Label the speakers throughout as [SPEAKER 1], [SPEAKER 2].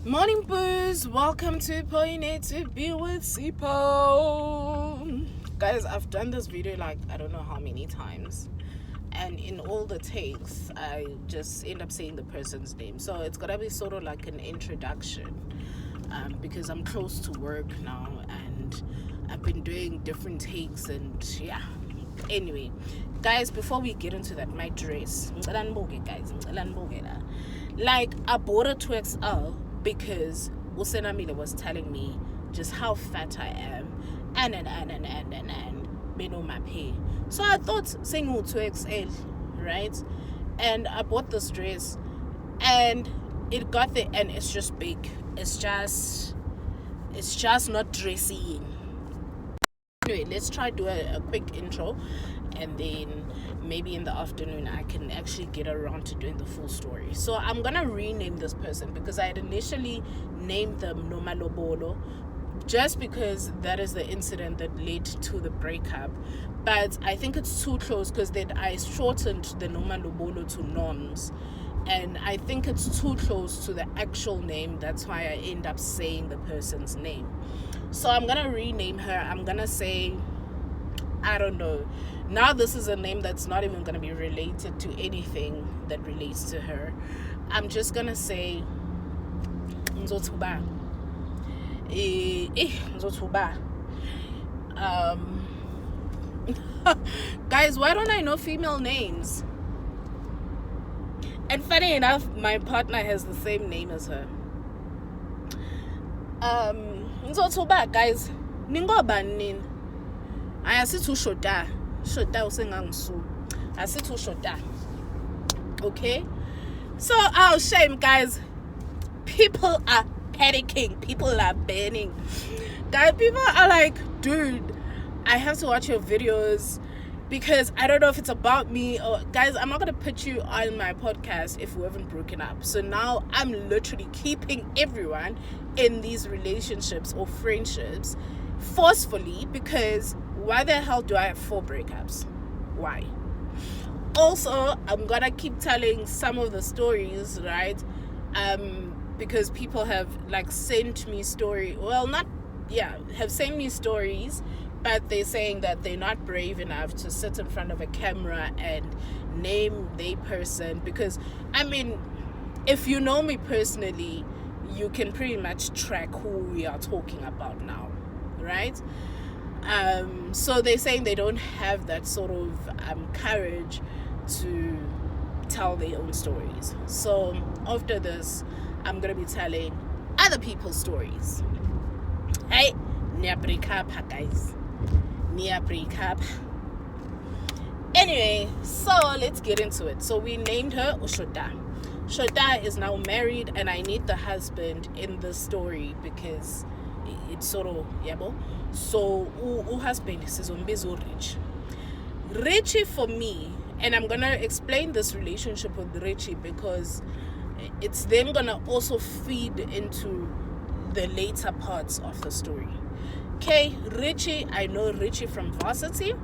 [SPEAKER 1] Morning, boos. Welcome to Point to Be with Sipo. Guys, I've done this video like I don't know how many times, and in all the takes, I just end up saying the person's name. So it's gotta be sort of like an introduction, because I'm close to work now, and I've been doing different takes, and yeah. Anyway, guys, before we get into that, my dress, like I bought a 2XL because Usenamile was telling me just how fat I am and my pay. So I thought saying 2XL, right? And I bought this dress and it got there and it's just big. It's just not dressing. Anyway, let's try to do a quick intro, and then maybe in the afternoon I can actually get around to doing the full story. So I'm gonna rename this person because I had initially named them Noma Lobolo, just because that is the incident that led to the breakup. But I think it's too close because then I shortened the Noma Lobolo to Noms, and I think it's too close to the actual name. That's why I end up saying the person's name. So I'm gonna rename her. I'm gonna say, I don't know. Now this is a name that's not even gonna be related to anything that relates to her. I'm just gonna say Nzotuba. Nzotuba. Guys, why don't I know female names? And funny enough, my partner has the same name as her. Nzotuba, guys. Ningoba nin. Ayasithi ushoda usengangisu. Asithi ushoda. Okay? So, oh shame, guys. People are panicking. People are banning. Guys, people are like, dude, I have to watch your videos because I don't know if it's about me or guys, I'm not gonna put you on my podcast if we haven't broken up. So now I'm literally keeping everyone in these relationships or friendships forcefully, because why the hell do I have 4 breakups? Why? Also, I'm gonna keep telling some of the stories, right? Because people have like sent me have sent me stories, but they're saying that they're not brave enough to sit in front of a camera and name their person. Because I mean, if you know me personally, you can pretty much track who we are talking about now, right? So they're saying they don't have that sort of courage to tell their own stories. So after this, I'm gonna be telling other people's stories. Hey, near breakup, guys. Near breakup. Anyway, so let's get into it. So we named her Ushoda. Shoda is now married, and I need the husband in the story because it's sort of yabo. So husband is Rich. Richie for me, and I'm gonna explain this relationship with Richie because it's then gonna also feed into the later parts of the story. Okay, Richie, I know Richie from varsity,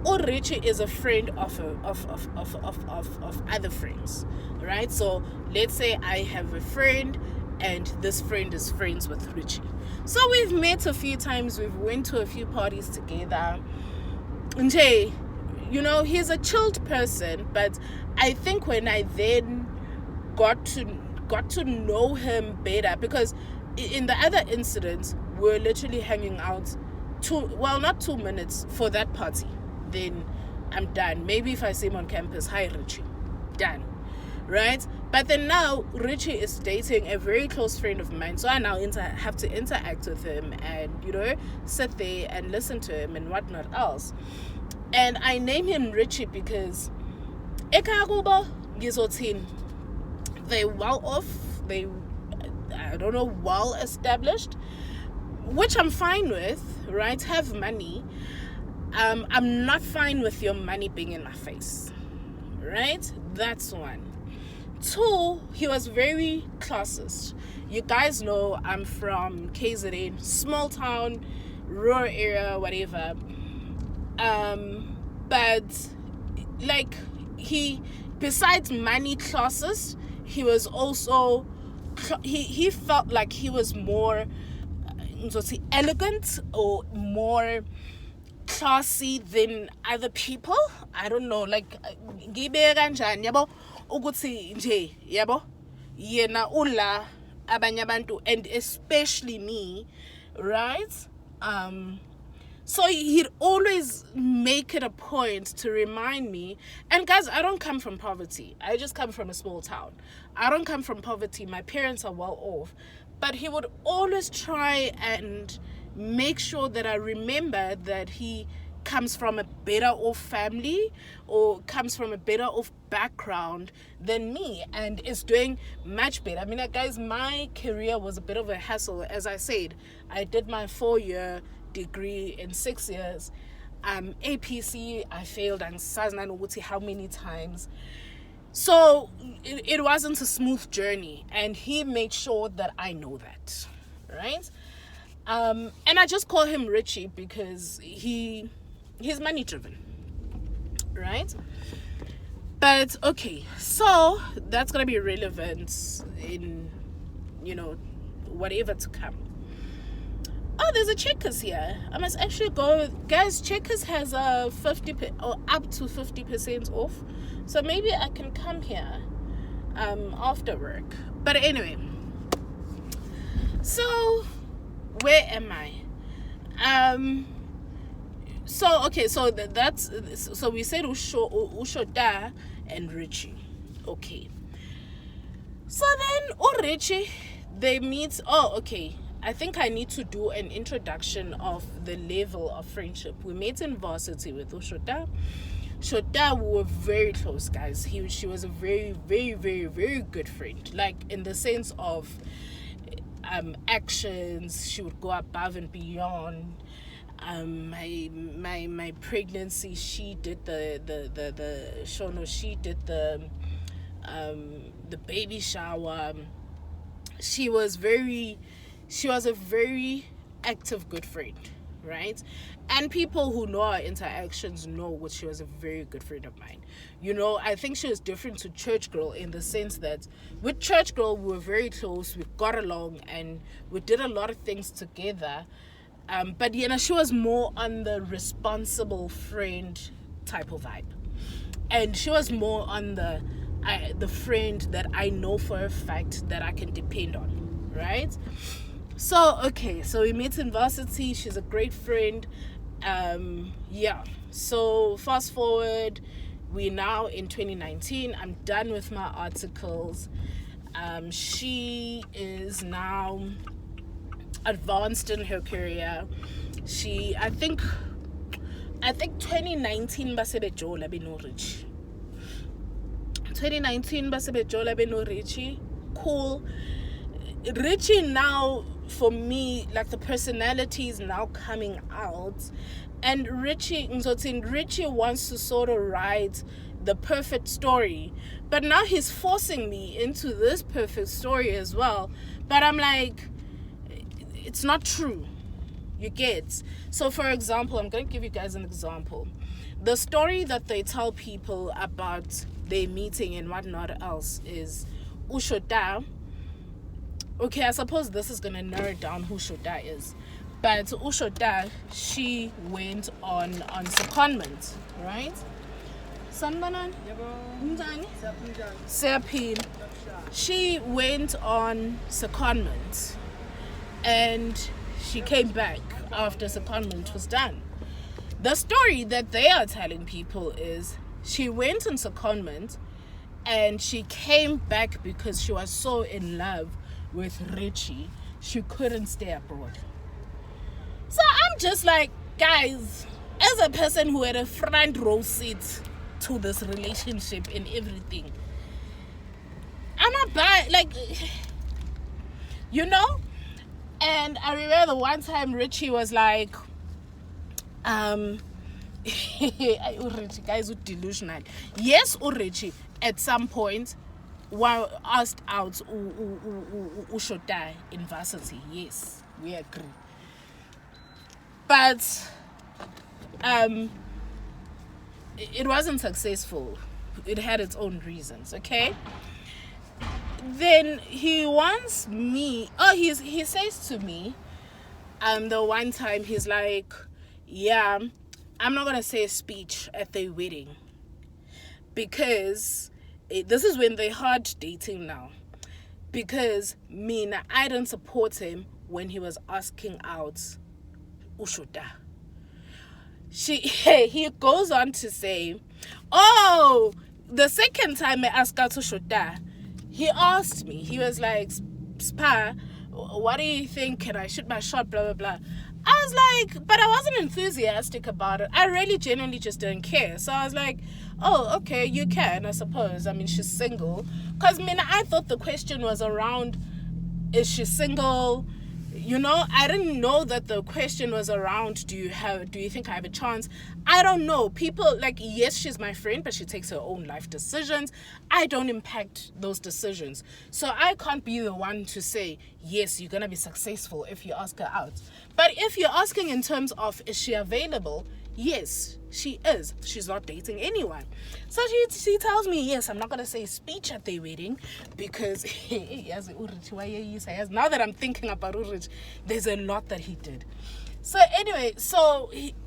[SPEAKER 1] or Richie is a friend of other friends, right? So let's say I have a friend and this friend is friends with Richie. So we've met a few times, we've went to a few parties together. And he's a chilled person, but I think when I then got to know him better, because in the other incidents we're literally hanging out not 2 minutes for that party, then I'm done. Maybe if I see him on campus, hi Richie, done, right? But then now Richie is dating a very close friend of mine, so I now have to interact with him and sit there and listen to him and whatnot else. And I name him Richie because they're well off, well established, which I'm fine with, right? Have money. I'm not fine with your money being in my face, right? That's one. 2, he was very classist. You guys know I'm from KZN, small town, rural area, whatever. But like he, besides money classist, he was also he felt like he was more elegant or more classy than other people. I don't know, like ngibeka kanjani yabo ukuthi nje yabo yena ula abanye abantu, and especially me, right? So he'd always make it a point to remind me. And guys, I don't come from poverty. I just come from a small town. I don't come from poverty. My parents are well off. But he would always try and make sure that I remember that he comes from a better off family or comes from a better off background than me and is doing much better. I mean, guys, my career was a bit of a hassle. As I said, I did my 4-year degree in 6 years. APC, I failed and Sazna how many times. So it wasn't a smooth journey, and he made sure that I know that, right? And I just call him Richie because he's money driven, right? But okay, so that's gonna be relevant in whatever to come. Oh, there's a Checkers here. I must actually go, guys. Checkers has a 50 or up to 50% off, so maybe I can come here after work. But anyway, so where am I? So okay, so that's so we said Ushoda and Richie. Okay, so then Richie, they meet. Oh, okay, I think I need to do an introduction of the level of friendship. We met in varsity with Ushoda. Shota, we were very close, guys. She was a very, very, very, very good friend. Like in the sense of actions, she would go above and beyond. My pregnancy, she did the shono, she did the baby shower. She was a very active good friend, right? And people who know our interactions know she was a very good friend of mine. I think she was different to Church Girl in the sense that with Church Girl, we were very close, we got along, and we did a lot of things together. But she was more on the responsible friend type of vibe. And she was more on the friend that I know for a fact that I can depend on, right? So, okay, so we met in varsity. She's a great friend. So fast forward, we're now in 2019. I'm done with my articles. She is now advanced in her career. I think 2019 basebe jola beno rich. 2019 basebe jola beno richie. Cool. Richie now, for me, like the personality is now coming out, and Richie wants to sort of write the perfect story, but now he's forcing me into this perfect story as well. But I'm like, it's not true. You get? So for example, I'm going to give you guys an example. The story that they tell people about their meeting and whatnot else is Ushota. Okay, I suppose this is going to narrow down who Shoda is. But Ushoda, she went on secondment, right? Sanbanan? Seapil. She went on secondment. And she came back after secondment was done. The story that they are telling people is she went on secondment and she came back because she was so in love with Richie, she couldn't stay abroad. So I'm just like, guys, as a person who had a front row seat to this relationship and everything, I'm not buying, like, And I remember the one time Richie was like, Richie, guys, delusional. Yes, Richie, at some point, while asked out Ushota in varsity. Yes, we agree. But it wasn't successful. It had its own reasons, okay? then he wants me. Oh, he says to me, the one time he's like, yeah, I'm not gonna say a speech at their wedding because this is when they hard dating now. Because I didn't support him when he was asking out Ushoda. He goes on to say, oh, the second time I asked out Ushoda, he asked me, he was like, Spa, what do you think? Can I shoot my shot? Blah, blah, blah. I was like, but I wasn't enthusiastic about it. I really genuinely just didn't care. So I was like, oh, okay, you can, I suppose. I mean, she's single. Because, I thought the question was around, is she single? I didn't know that the question was around, do you think I have a chance? I don't know. People, like, yes, she's my friend, but she takes her own life decisions. I don't impact those decisions. So I can't be the one to say, yes, you're going to be successful if you ask her out. But if you're asking in terms of, is she available? Yes, she is. She's not dating anyone. So she tells me, yes, I'm not going to say speech at their wedding because now that I'm thinking about Urich, there's a lot that he did. So anyway,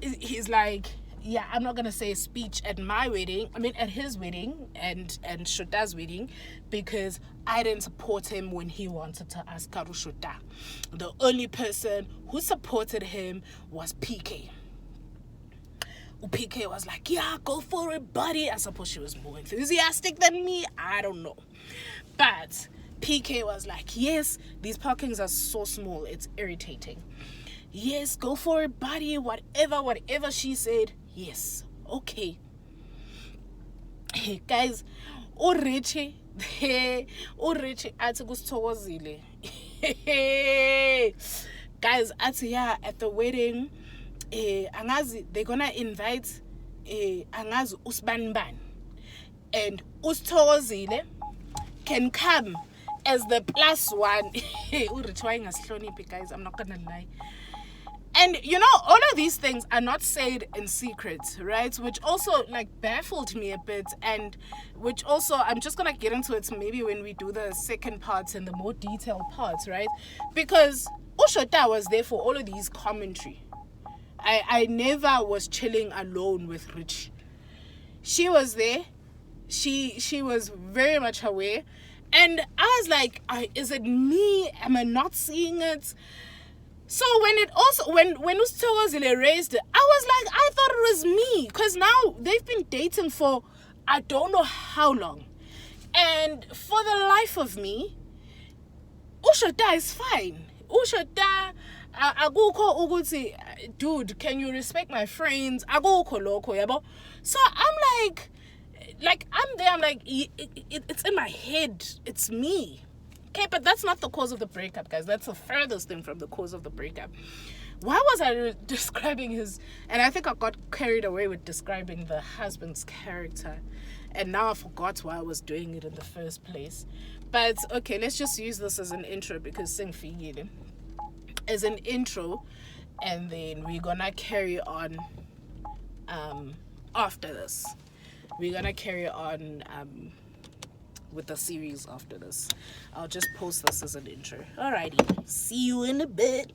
[SPEAKER 1] he's like, yeah, I'm not going to say a speech at my wedding. At his wedding and Shota's wedding because I didn't support him when he wanted to ask Karu Shota. The only person who supported him was PK. PK was like, yeah, go for it, buddy. I suppose she was more enthusiastic than me. I don't know. But PK was like, yes, these parkings are so small. It's irritating. Yes, go for it, buddy. Whatever she said. Yes. Okay. Hey, guys. Urichi. Athi kusithokozile. Guys, yeah, at the wedding, angazi they're gonna invite angazi usbanban, and usithokozile can come as the plus one. Guys, I'm not gonna lie. And all of these things are not said in secret, right? Which also baffled me a bit, and which also I'm just gonna get into it maybe when we do the second part and the more detailed parts, right? Because Ushota was there for all of these commentary. I never was chilling alone with Rich. She was there. She was very much aware. And I was like, is it me? Am I not seeing it? So when Ustogozile raised it, I was like, I thought it was me. Because now they've been dating for I don't know how long. And for the life of me, Ushota is fine. Ushota, akukho ukuthi, dude, can you respect my friends? Akukho lokho, yabo. So I'm like I'm there, I'm like, it's in my head. It's me. Okay, but that's not the cause of the breakup, guys. That's the furthest thing from the cause of the breakup. Why was I describing and I think I got carried away with describing the husband's character. And now I forgot why I was doing it in the first place. But okay, let's just use this as an intro because Sing Figile as an intro, and then we're gonna carry on after this. We're gonna carry on with the series after this. I'll just post this as an intro. Alrighty, see you in a bit.